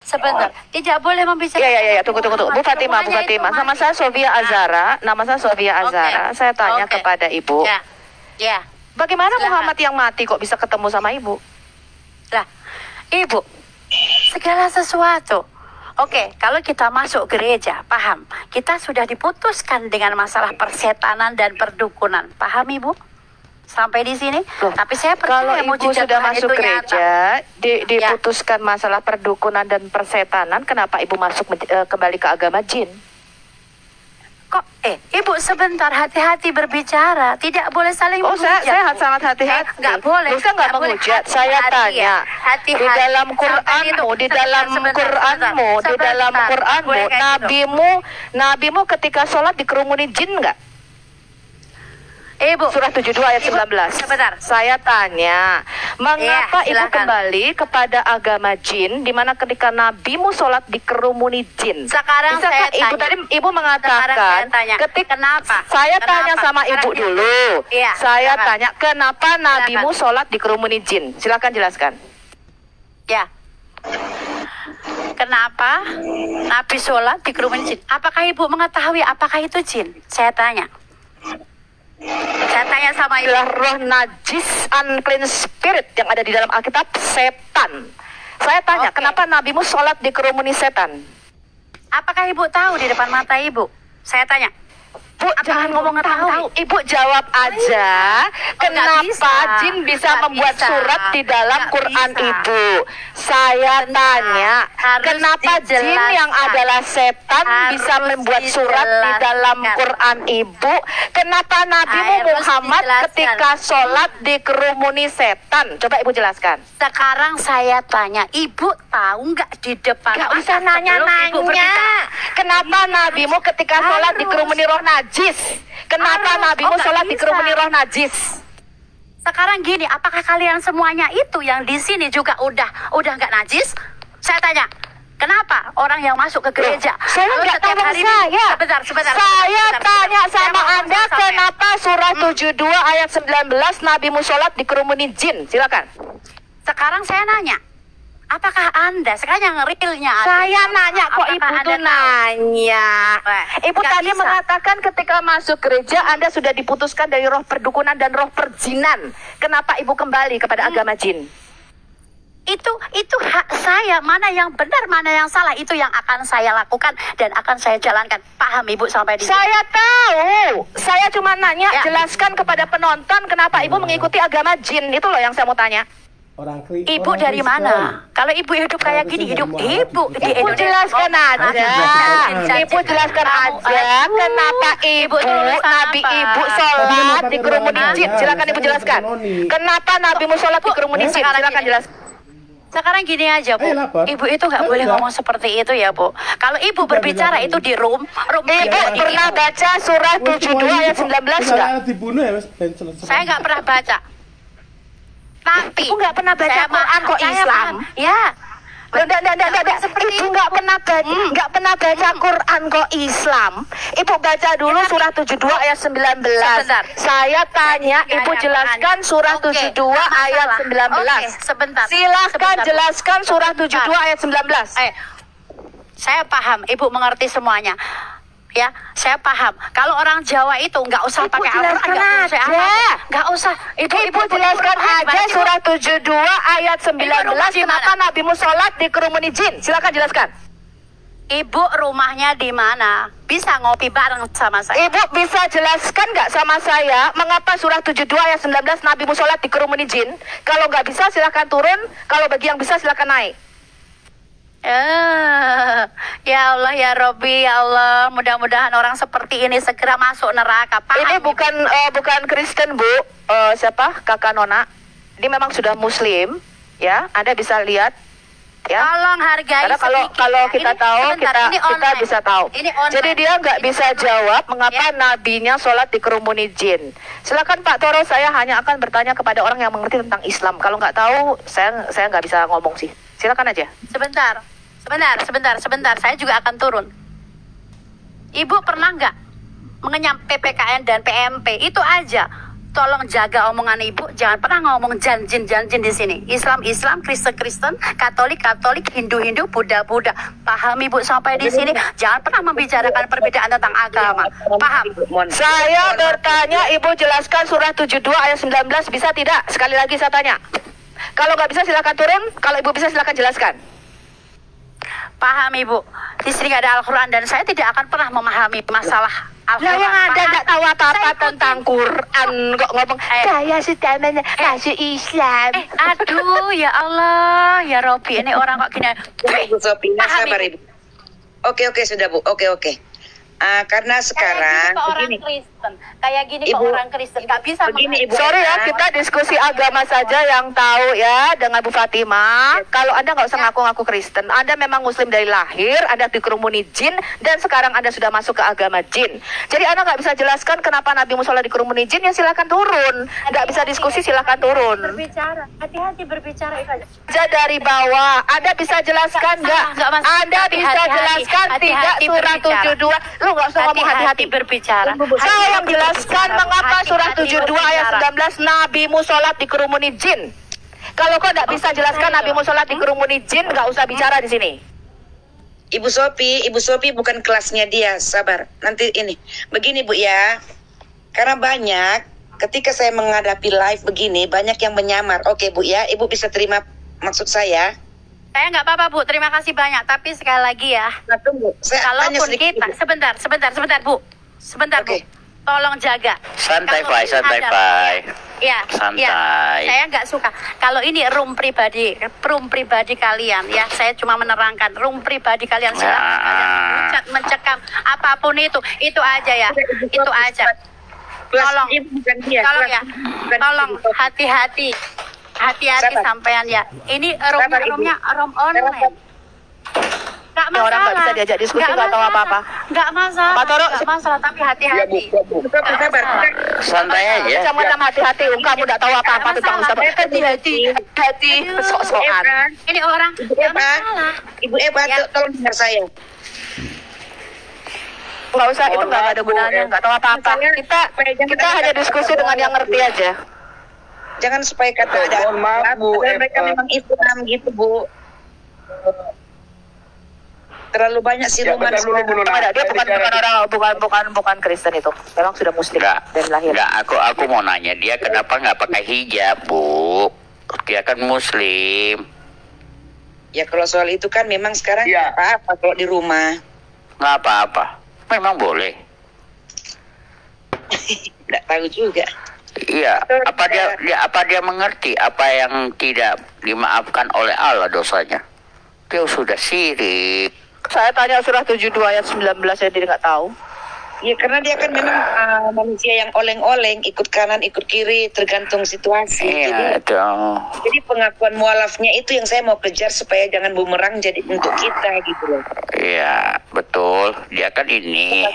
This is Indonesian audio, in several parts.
Sebentar, tidak boleh membicarakan. Iya, tunggu. Bu Fatimah. Nama saya Sofia Azara. Saya tanya kepada Ibu. Ya. Bagaimana Silahkan. Muhammad yang mati kok bisa ketemu sama Ibu? Lah, Ibu, segala sesuatu. Oke, kalau kita masuk gereja, paham? Kita sudah diputuskan dengan masalah persetanan dan perdukunan. Paham, Ibu? Sampai di sini? Tapi saya percaya kalau Ibu sudah masuk gereja, diputuskan masalah perdukunan dan persetanan, kenapa Ibu masuk kembali ke agama jin? Kok, Ibu sebentar, hati-hati berbicara. Tidak boleh saling menghujat. Saya sangat hati-hati. Nggak boleh. Saya nggak menghujat. Saya tanya. Hati-hati. Di dalam Qur'anmu, nabimu ketika sholat dikerumuni jin nggak? Ibu. Surah 72 ayat 19. Sebentar. Saya tanya, mengapa Ibu kembali kepada agama jin, di mana ketika nabimu sholat dikerumuni jin? Sekarang saya tanya. Ibu mengatakan, kenapa? Saya tanya sama Ibu dulu. Saya tanya, kenapa nabimu sholat dikerumuni jin? Silakan jelaskan. Ya. Kenapa Nabi sholat dikerumuni jin? Apakah Ibu mengetahui apakah itu jin? Saya tanya sama Ibu. Roh najis, unclean spirit yang ada di dalam Alkitab, setan. Saya tanya, kenapa nabimu sholat dikerumuni setan? Apakah Ibu tahu di depan mata Ibu? Saya tanya. Bu, jangan ngomong tahu. Ibu jawab aja, kenapa jin bisa membuat surat di dalam Quran Ibu? Saya tanya, kenapa jin yang adalah setan bisa membuat surat di dalam Quran Ibu? Kenapa Nabi Muhammad ketika sholat dikerumuni setan? Coba Ibu jelaskan. Sekarang saya tanya, Ibu tahu nggak di depan? Gak usah nanya-nanya. Kenapa nabimu ketika sholat dikerumuni roh najis? Kenapa nabimu sholat dikerumuni roh najis? Sekarang gini, apakah kalian semuanya itu yang di sini juga udah nggak najis? Saya tanya, kenapa orang yang masuk ke gereja? Saya nggak tahu saya. Sebentar. Saya tanya sama Anda, kenapa surah 72 ayat 19 nabimu sholat dikerumuni jin? Silakan. Sekarang saya nanya, apakah Anda sekarang yang realnya? Saya nanya kok Ibu tuh nanya. Ibu tadi mengatakan ketika masuk gereja Anda sudah diputuskan dari roh perdukunan dan roh perjinan. Kenapa Ibu kembali kepada agama jin? Itu hak saya, mana yang benar, mana yang salah, itu yang akan saya lakukan dan akan saya jalankan. Paham Ibu sampai di sini? Saya tahu. Saya cuma nanya, jelaskan kepada penonton kenapa Ibu mengikuti agama jin. Itu loh yang saya mau tanya. Ibu dari mana? Kalau Ibu hidup kayak gini, hidup Ibu di Ibu jelaskan aja. Ibu jelaskan aja kenapa Ibu, Nabi Ibu sholat dikerumuni jin. Silakan Ibu jelaskan. Kenapa Nabimu sholat dikerumuni jin? Silakan jelaskan. Sekarang gini aja, Bu. Ibu itu nggak boleh ngomong seperti itu ya, Bu. Kalau Ibu berbicara itu di room Ibu pernah baca surah 72 ayat 19 nggak? Saya nggak pernah baca. Tapi Ibu nggak pernah baca Quran kok Islam? Ya. Ibu nggak pernah baca Quran kok Islam. Ibu baca dulu surah 72 ayat 19. Saya tanya, Ibu jelaskan surah 72 ayat 19. Sebentar. Silahkan jelaskan surah 72 ayat 19. Saya paham, Ibu mengerti semuanya. Ya, saya paham. Kalau orang Jawa itu nggak usah pakai Al-Quran, nggak usah. Ibu jelaskan aja surah 72 ayat 19. Kenapa Nabimu sholat dikerumuni jin? Silakan jelaskan. Ibu rumahnya di mana? Bisa ngopi bareng sama saya. Ibu bisa jelaskan nggak sama saya mengapa surah 72 ayat 19 Nabimu sholat dikerumuni jin? Kalau nggak bisa silakan turun. Kalau bagi yang bisa silakan naik. Ya Allah, ya Robbi, ya Allah, mudah-mudahan orang seperti ini segera masuk neraka. Paham, ini bukan Kristen, Bu. Siapa? Kakak Nona. Ini memang sudah Muslim, ya. Anda bisa lihat, ya. Tolong hargai. Karena kalau kita tahu, kita bisa tahu. Jadi dia nggak bisa jawab mengapa nabinya sholat dikerumuni jin. Silakan Pak Toro, saya hanya akan bertanya kepada orang yang mengerti tentang Islam. Kalau nggak tahu, saya nggak bisa ngomong sih. Silakan aja. Sebentar. Saya juga akan turun. Ibu pernah nggak mengenyam PPKN dan PMP? Itu aja. tolong jaga omongan ibu. Jangan pernah ngomong janjin di sini. Islam, Kristen, Katolik, Hindu, Buddha. Paham ibu sampai di sini? Jangan pernah membicarakan perbedaan tentang agama. Paham? Saya bertanya, ibu jelaskan surah 72 ayat 19 bisa tidak? Sekali lagi saya tanya. Kalau nggak bisa silakan turun. Kalau ibu bisa silakan jelaskan. Paham ibu. Di sini nggak ada Al-Quran dan saya tidak akan pernah memahami masalah Al-Quran. Nah, yang ada nggak tahu apa-apa tentang Quran, kok ngomong saya sudah masuk Islam. Aduh, ya Allah, ya Robi, ini orang kok gini. Ibu Sophie, sabar ibu. Oke sudah bu. Oke. Karena sekarang kayak gini ke orang Kristen nggak bisa begini, Ibu. Sorry ya, kita diskusi agama saja yang tahu ya dengan Bu Fatimah. Kalau Anda nggak usah ngaku-ngaku Kristen, Anda memang Muslim dari lahir, Anda dikerumuni jin dan sekarang Anda sudah masuk ke agama jin. Jadi Anda nggak bisa jelaskan kenapa Nabi Musa dikerumuni jin, ya silakan turun. Nggak bisa diskusi, silakan turun. Hati-hati berbicara itu aja. Dari bawah, Anda bisa jelaskan nggak? Anda bisa jelaskan tidak surah 72? Lu nggak usah ngomong hati-hati berbicara. Saya yang jelaskan mengapa surah 72 ayat 19 Nabi Musolat dikerumuni jin. Kalau kau nggak bisa jelaskan Nabi Musolat dikerumuni jin, nggak usah bicara di sini. Ibu Sophie bukan kelasnya dia, sabar. Nanti ini, begini Bu ya. Karena banyak, ketika saya menghadapi live begini, banyak yang menyamar. Oke Bu ya, Ibu bisa terima maksud saya. Saya nggak apa-apa Bu, terima kasih banyak. Tapi sekali lagi ya, nah, tunggu. Kalaupun kita, sebentar Bu, Bu, tolong jaga. Santai Pak. Ya, santai. Ya, saya nggak suka. Kalau ini room pribadi kalian ya, saya cuma menerangkan room pribadi kalian silakan kalian mencekam apapun itu aja ya, itu aja. Tolong hati-hati sampean ya. Ini roomnya room online. Gak masalah. Orang nggak bisa diajak diskusi, nggak tahu apa-apa. Nggak masalah. Nggak masalah, tapi hati-hati. Sabar. Santai aja. Sama hati-hati. Kamu nggak tahu apa-apa tentang Ustaz. Hati-hati. Sok-sokan. Ini orang. Ibu Eva, tolong dengar saya. Nggak usah, itu nggak ada gunanya. Nggak tahu apa-apa. Kita hanya diskusi dengan yang ngerti aja. Jangan supaya kata ada mereka memang Islam gitu Bu. Terlalu banyak siluman. Dia bukan Kristen itu. Memang sudah Muslim dari lahir. Enggak, aku mau nanya dia kenapa nggak pakai hijab Bu? Dia kan Muslim. Ya kalau soal itu kan memang sekarang nggak apa-apa kalau di rumah. Nggak apa-apa. Memang boleh. Nggak tahu juga. Iya, apa dia mengerti apa yang tidak dimaafkan oleh Allah dosanya? Dia sudah syirik. Saya tanya surah 72 ayat 19, saya dia nggak tahu. Ya karena dia kan memang manusia yang oleng-oleng, ikut kanan, ikut kiri, tergantung situasi. Iya, jadi pengakuan mualafnya itu yang saya mau kejar supaya jangan bumerang jadi untuk kita gitu loh. Iya, betul. Dia kan ini,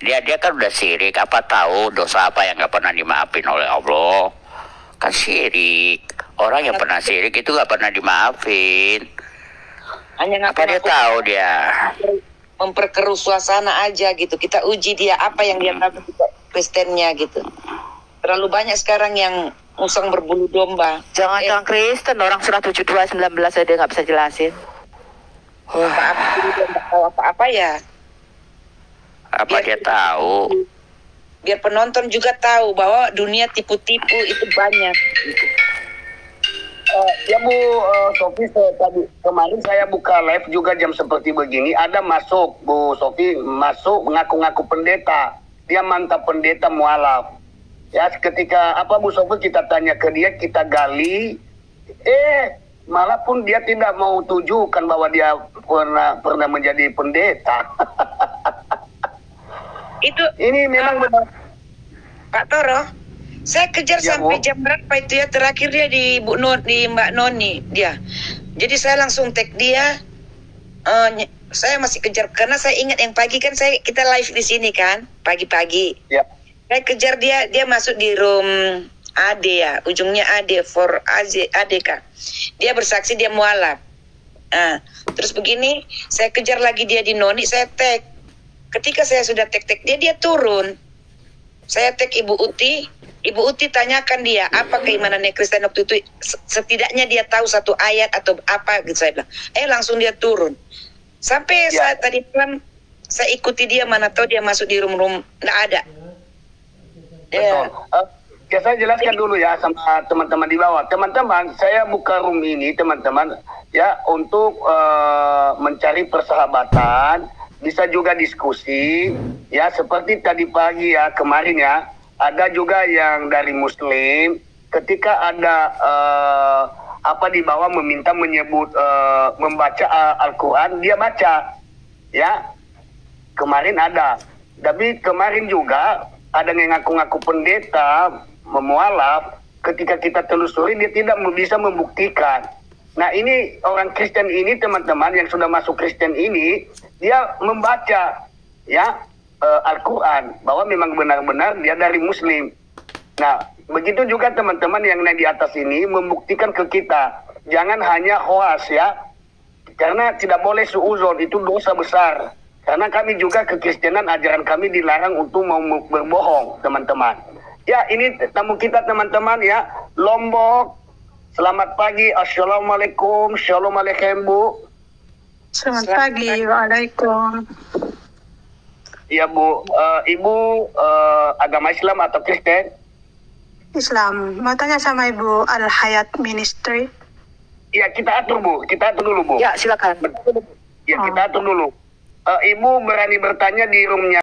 dia kan udah syirik. Apa tahu dosa apa yang nggak pernah dimaafin oleh Allah? Kan syirik. Orang yang pernah syirik itu nggak pernah dimaafin. Hanya apa dia tahu dia memperkeruh suasana aja gitu. Kita uji dia apa yang dia tahu Kristennya gitu. Terlalu banyak sekarang yang musang berbulu domba. Jangan Kristen, orang surah 72 19 aja dia nggak bisa jelasin. Apa ya? Apa dia tahu? Biar penonton juga tahu bahwa dunia tipu-tipu itu banyak. Gitu. Ya Bu Sophie, tadi kemarin saya buka live juga jam seperti begini, ada masuk Bu Sophie, masuk mengaku-ngaku pendeta, dia mantap pendeta mualaf. Ya ketika Bu Sophie kita tanya ke dia, kita gali, malah pun dia tidak mau tujukan bahwa dia pernah menjadi pendeta. Ini memang benar. Pak Toro, saya kejar sampai jam berapa itu ya, terakhir dia di Mbak Noni dia. Jadi saya langsung tag dia. Saya masih kejar karena saya ingat yang pagi kan kita live di sini kan pagi-pagi. Ya. Saya kejar dia masuk di room AD ya, ujungnya AD for ADK. Dia bersaksi dia mualaf. Terus begini, saya kejar lagi dia di Noni, saya tag. Ketika saya sudah tag dia turun. Saya tag Ibu Uti. Ibu Uti tanyakan dia apa keimanannya Kristen waktu itu, setidaknya dia tahu satu ayat atau apa gitu. Saya bilang langsung dia turun sampai saat tadi malam saya ikuti dia, mana tahu dia masuk di room nggak ada. Betul. Ya, saya jelaskan dulu ya sama teman-teman di bawah. Teman-teman, saya buka room ini teman-teman ya untuk mencari persahabatan, bisa juga diskusi ya, seperti tadi pagi ya, kemarin ya, ada juga yang dari Muslim ketika ada di bawah meminta menyebut membaca Al-Quran, dia baca ya, kemarin ada. Tapi kemarin juga ada yang ngaku-ngaku pendeta memualaf, ketika kita telusuri dia tidak bisa membuktikan. Nah ini orang Kristen ini teman-teman yang sudah masuk Kristen ini, dia membaca ya Al-Quran bahwa memang benar-benar dia dari Muslim. Nah begitu juga teman-teman yang di atas ini membuktikan ke kita, jangan hanya hoas ya, karena tidak boleh suuzon, itu dosa besar. Karena kami juga kekristenan, ajaran kami dilarang untuk mau berbohong teman-teman. Ya ini tamu kita teman-teman ya, Lombok. Selamat pagi, assalamualaikum, shalom alaikum Bu. Selamat pagi, waalaikum. Ya Bu, Ibu agama Islam atau Kristen? Islam. Mau tanya sama Ibu Al-Hayat Ministry. Ya kita atur Bu, kita atur dulu Bu. Ya silakan. Ya kita atur dulu. Ibu berani bertanya di roomnya